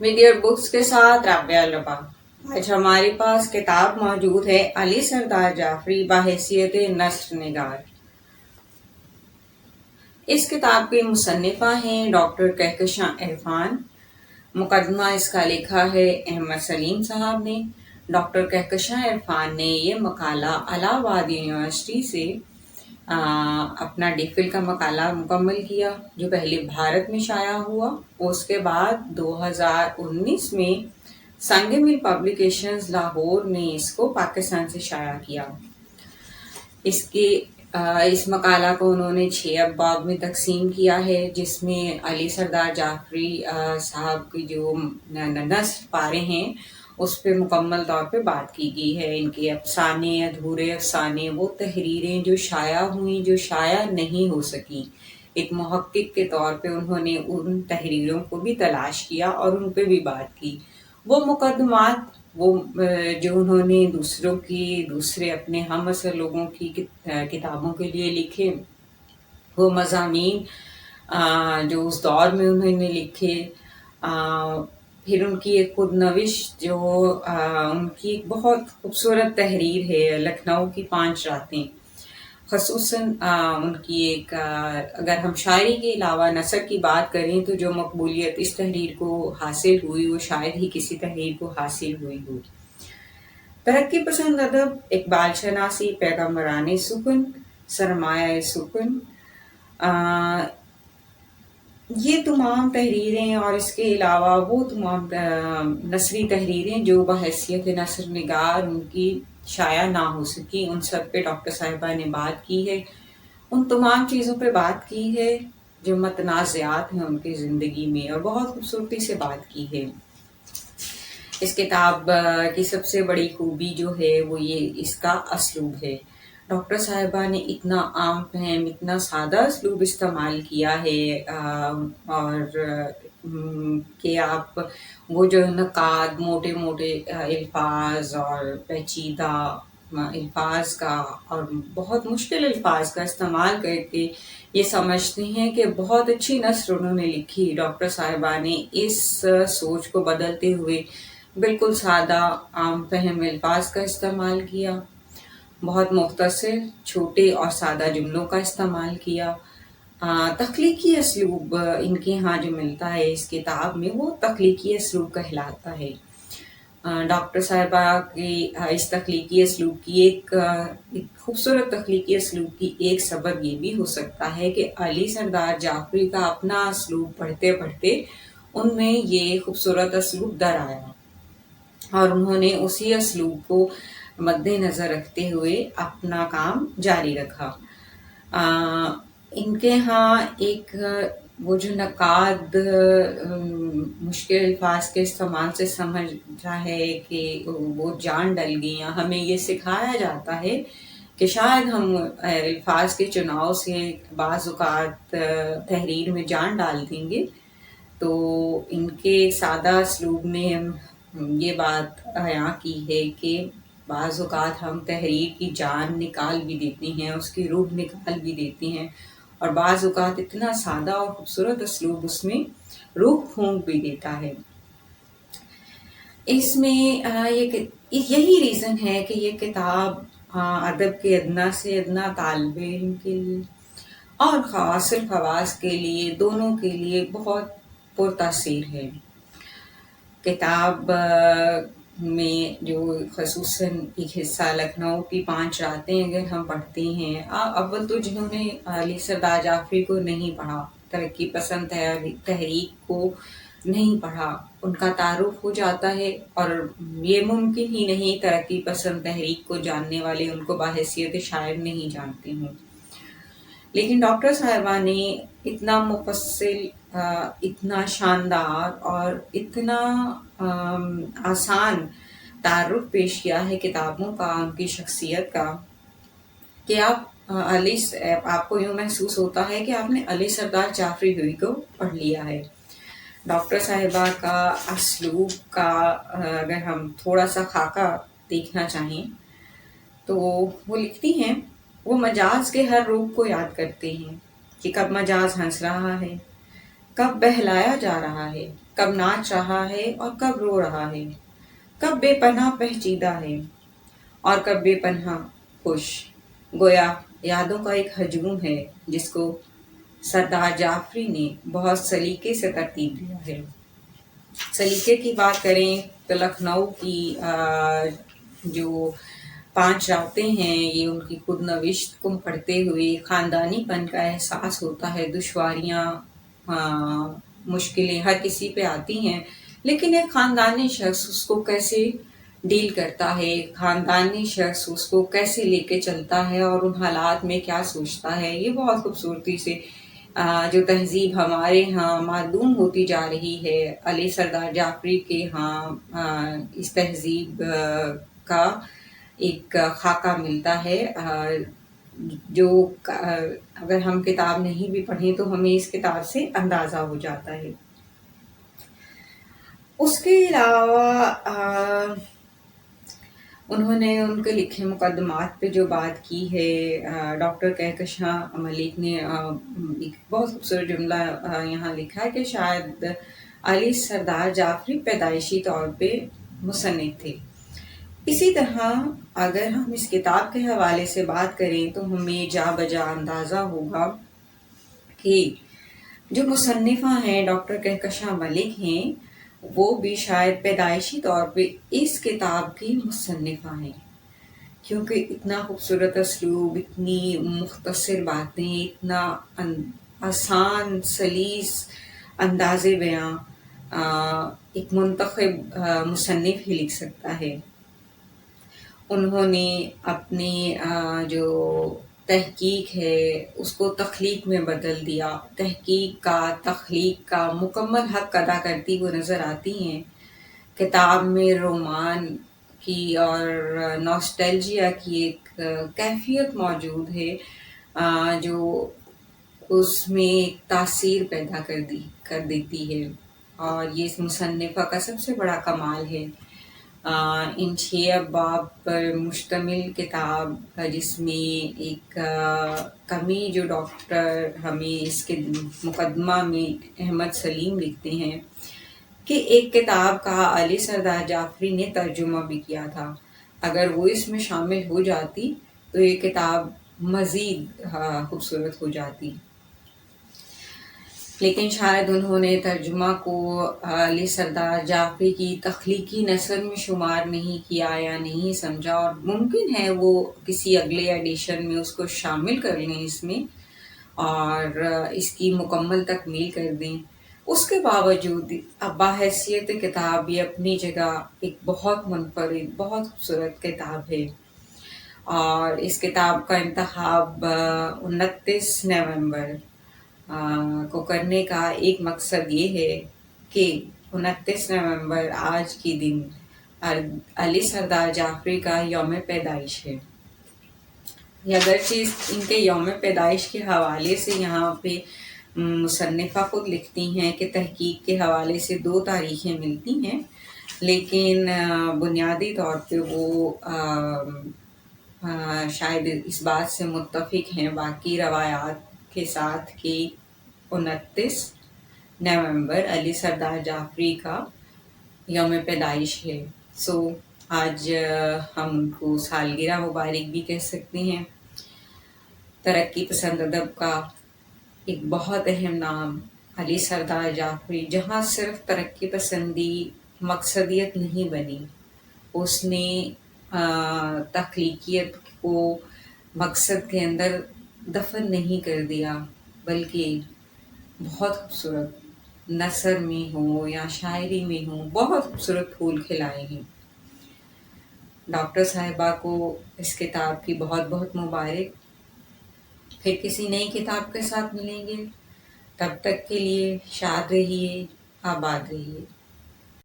मीडियर books के साथ राबिया लबा। आज हमारे पास किताब मौजूद है अली सरदार जाफरी बाहैसियत नस्र निगार। इस किताब के मुसन्निफा हैं डॉक्टर कहकशां इरफान। मुकदमा इसका लिखा है अहमद सलीम साहब ने। डॉक्टर कहकशां इरफान ने ये मकाला इलाहाबाद यूनिवर्सिटी से अपना डिफिल का मकाला मुकम्मल किया, जो पहले भारत में शाया हुआ। उसके बाद 2019 में संग मिल पब्लिकेशंस लाहौर ने इसको पाकिस्तान से शाया किया। इस मकाला को उन्होंने 6 अब्वाब में तकसीम किया है, जिसमें अली सरदार जाफरी साहब की जो नस्र पारे हैं उस पर मुकम्मल तौर पे बात की गई है। इनके अफसाने, अधूरे अफसाने, वो तहरीरें जो शाया हुई, जो शाया नहीं हो सकी। एक मुहक्किक के तौर पे उन्होंने उन तहरीरों को भी तलाश किया और उन पे भी बात की। वो मुकदमात, वो जो उन्होंने दूसरे अपने हम असर लोगों की किताबों के लिए लिखे, वो मज़ामीन जो उस दौर में उन्होंने लिखे, फिर उनकी एक खुद नविश जो उनकी एक बहुत खूबसूरत तहरीर है लखनऊ की 5 रातें। ख़ुसूसन उनकी एक अगर हम शायरी के अलावा नसर की बात करें तो जो मकबूलियत इस तहरीर को हासिल हुई वो शायद ही किसी तहरीर को हासिल हुई हो। तरक्की पसंद अदब, इकबाल शनासी, पैगम्बराने सुकून, सरमाया सुकून, ये तमाम तहरीरें और इसके अलावा वो तमाम नसरी तहरीरें जो बहैसियत नसर निगार उनकी शाया ना हो सकी, उन सब पे डॉक्टर साहिबा ने बात की है। उन तमाम चीज़ों पे बात की है जो मतनाज़ात हैं उनकी ज़िंदगी में, और बहुत खूबसूरती से बात की है। इस किताब की सबसे बड़ी खूबी जो है वो ये इसका असलूब है। डॉक्टर साहिबा ने इतना आम फहम, इतना सादा असलूब इस्तेमाल किया है, और कि आप वो जो नकाद, मोटे मोटे अल्फाज और पेचीदा अल्फाज का और बहुत मुश्किल अल्फाज का इस्तेमाल करके ये समझते हैं कि बहुत अच्छी नस्र उन्होंने लिखी। डॉक्टर साहिबा ने इस सोच को बदलते हुए बिल्कुल सादा आम फहम अल्फाज का इस्तेमाल किया, बहुत मुख्तसर, छोटे और सादा जुमलों का इस्तेमाल किया। तख्लीकी असलूब इनके यहाँ जो मिलता है इस किताब में, वो तख्लीकी असलूब कहलाता है। डॉक्टर साहिबा की इस तख्लीकी असलूब की एक खूबसूरत तख्लीकी असलूब की एक सबब ये भी हो सकता है कि अली सरदार जाफरी का अपना असलूब पढ़ते पढ़ते उनमें ये खूबसूरत असलूब दर आया, और उन्होंने उसी असलूब को मद्देनज़र रखते हुए अपना काम जारी रखा। इनके यहाँ एक वो जो नकाद मुश्किल अल्फाज के इस्तेमाल से समझा है कि वो जान डल गई। हमें ये सिखाया जाता है कि शायद हम अल्फाज के चुनाव से बाज़ औक़ात तहरीर में जान डाल देंगे। तो इनके सादा असलूब में ये बात बयां की है कि बाज़ औक़ात हम तहरीर की जान निकाल भी देते हैं, उसकी रूह निकाल भी देते हैं, और बाज़ औक़ात इतना सादा और खूबसूरत असलूब उसमें रूह फूंक भी देता है। इसमें यही रीज़न है कि ये किताब अदब के अदना से अदना तालिब इल्म के लिए और ख़ासिल ख़वास के लिए, दोनों के लिए बहुत पुरतासीर है। किताब में जो ख़ुसूसन एक हिस्सा लखनऊ की 5 रातें अगर हम पढ़ते हैं, अव्वल तो जिन्होंने अली सरदार जाफरी को नहीं पढ़ा, तरक्की पसंद तहरीक को नहीं पढ़ा, उनका तारुफ हो जाता है, और ये मुमकिन ही नहीं तरक्की पसंद तहरीक को जानने वाले उनको बाहैसियत शायर नहीं जानते हों। लेकिन डॉक्टर साहिबा ने इतना मुफस्सिल, इतना शानदार और इतना आसान तारुफ पेश किया है किताबों का, उनकी शख्सियत का, कि आपको यूँ महसूस होता है कि आपने अली सरदार जाफरी हुई को पढ़ लिया है। डॉक्टर साहिबा का असलूब का अगर हम थोड़ा सा खाका देखना चाहें तो वो लिखती हैं, वो मजाज के हर रूप को याद करते हैं कि कब मजाज हंस रहा है, कब बहलाया जा रहा है, کب ناچ رہا ہے اور کب رو رہا ہے، کب بے پناہ پیچیدہ ہے اور کب بے پناہ خوش، گویا یادوں کا ایک ہجوم ہے جس کو سردار جعفری نے بہت سلیقے سے ترتیب دیا ہے۔ سلیقے کی بات کریں تو لکھنؤ کی جو 5 راتیں ہیں، یہ ان کی خود نوشت کو پڑھتے ہوئے خاندانی پن کا احساس ہوتا ہے۔ دشواریاں، مشکلیں ہر کسی پہ آتی ہیں، لیکن ایک خاندانی شخص اس کو کیسے ڈیل کرتا ہے، خاندانی شخص اس کو کیسے لے کے چلتا ہے اور ان حالات میں کیا سوچتا ہے، یہ بہت خوبصورتی سے جو تہذیب ہمارے ہاں معدوم ہوتی جا رہی ہے، علی سردار جعفری کے ہاں اس تہذیب کا ایک خاکہ ملتا ہے، جو اگر ہم کتاب نہیں بھی پڑھیں تو ہمیں اس کتاب سے اندازہ ہو جاتا ہے۔ اس کے علاوہ انہوں نے ان کے لکھے مقدمات پہ جو بات کی ہے، ڈاکٹر کہکشاں ملک نے ایک بہت خوبصورت جملہ یہاں لکھا ہے کہ شاید علی سردار جعفری پیدائشی طور پہ مصنف تھے۔ اسی طرح اگر ہم اس کتاب کے حوالے سے بات کریں تو ہمیں جا بجا اندازہ ہوگا کہ جو مصنفہ ہیں ڈاکٹر کہکشاں ملک ہیں، وہ بھی شاید پیدائشی طور پہ اس کتاب کی مصنفہ ہیں، کیونکہ اتنا خوبصورت اسلوب، اتنی مختصر باتیں، اتنا آسان سلیس انداز بیاں ایک منتخب مصنف ہی لکھ سکتا ہے۔ انہوں نے اپنی جو تحقیق ہے اس کو تخلیق میں بدل دیا، تحقیق کا، تخلیق کا مکمل حق ادا کرتی وہ نظر آتی ہیں۔ کتاب میں رومان کی اور نوسٹیلجیا کی ایک کیفیت موجود ہے جو اس میں ایک تاثیر پیدا کر دیتی ہے، اور یہ اس مصنفہ کا سب سے بڑا کمال ہے۔ ان 6 ابواب پر مشتمل کتاب، جس میں ایک کمی جو ڈاکٹر ہمیں اس کے مقدمہ میں احمد سلیم لکھتے ہیں کہ ایک کتاب کا علی سردار جعفری نے ترجمہ بھی کیا تھا، اگر وہ اس میں شامل ہو جاتی تو یہ کتاب مزید خوبصورت ہو جاتی، لیکن شاید انہوں نے ترجمہ کو علی سردار جعفری کی تخلیقی نثر میں شمار نہیں کیا یا نہیں سمجھا، اور ممکن ہے وہ کسی اگلے ایڈیشن میں اس کو شامل کر لیں اس میں اور اس کی مکمل تکمیل کر دیں۔ اس کے باوجود بحیثیت کتاب یہ اپنی جگہ ایک بہت منفرد، بہت خوبصورت کتاب ہے، اور اس کتاب کا انتخاب 29 نومبر کو کرنے کا ایک مقصد یہ ہے کہ 29 نومبر آج کے دن علی سردار جعفری کا یوم پیدائش ہے۔ اگرچہ ان کے یوم پیدائش کے حوالے سے یہاں پہ مصنفہ خود لکھتی ہیں کہ تحقیق کے حوالے سے 2 تاریخیں ملتی ہیں، لیکن بنیادی طور پہ وہ شاید اس بات سے متفق ہیں باقی روایات کے ساتھ کہ 29 نومبر علی سردار جعفری کا یوم پیدائش ہے۔ آج ہم ان کو سالگرہ مبارک بھی کہہ سکتے ہیں۔ ترقی پسند ادب کا ایک بہت اہم نام علی سردار جعفری، جہاں صرف ترقی پسندی مقصدیت نہیں بنی، اس نے تخلیقیت کو مقصد کے اندر دفن نہیں کر دیا، بلکہ بہت خوبصورت نثر میں ہو یا شاعری میں ہو بہت خوبصورت پھول کھلائے ہیں۔ ڈاکٹر صاحبہ کو اس کتاب کی بہت بہت مبارک۔ پھر کسی نئی کتاب کے ساتھ ملیں گے، تب تک کے لیے شاد رہیے، آباد رہیے۔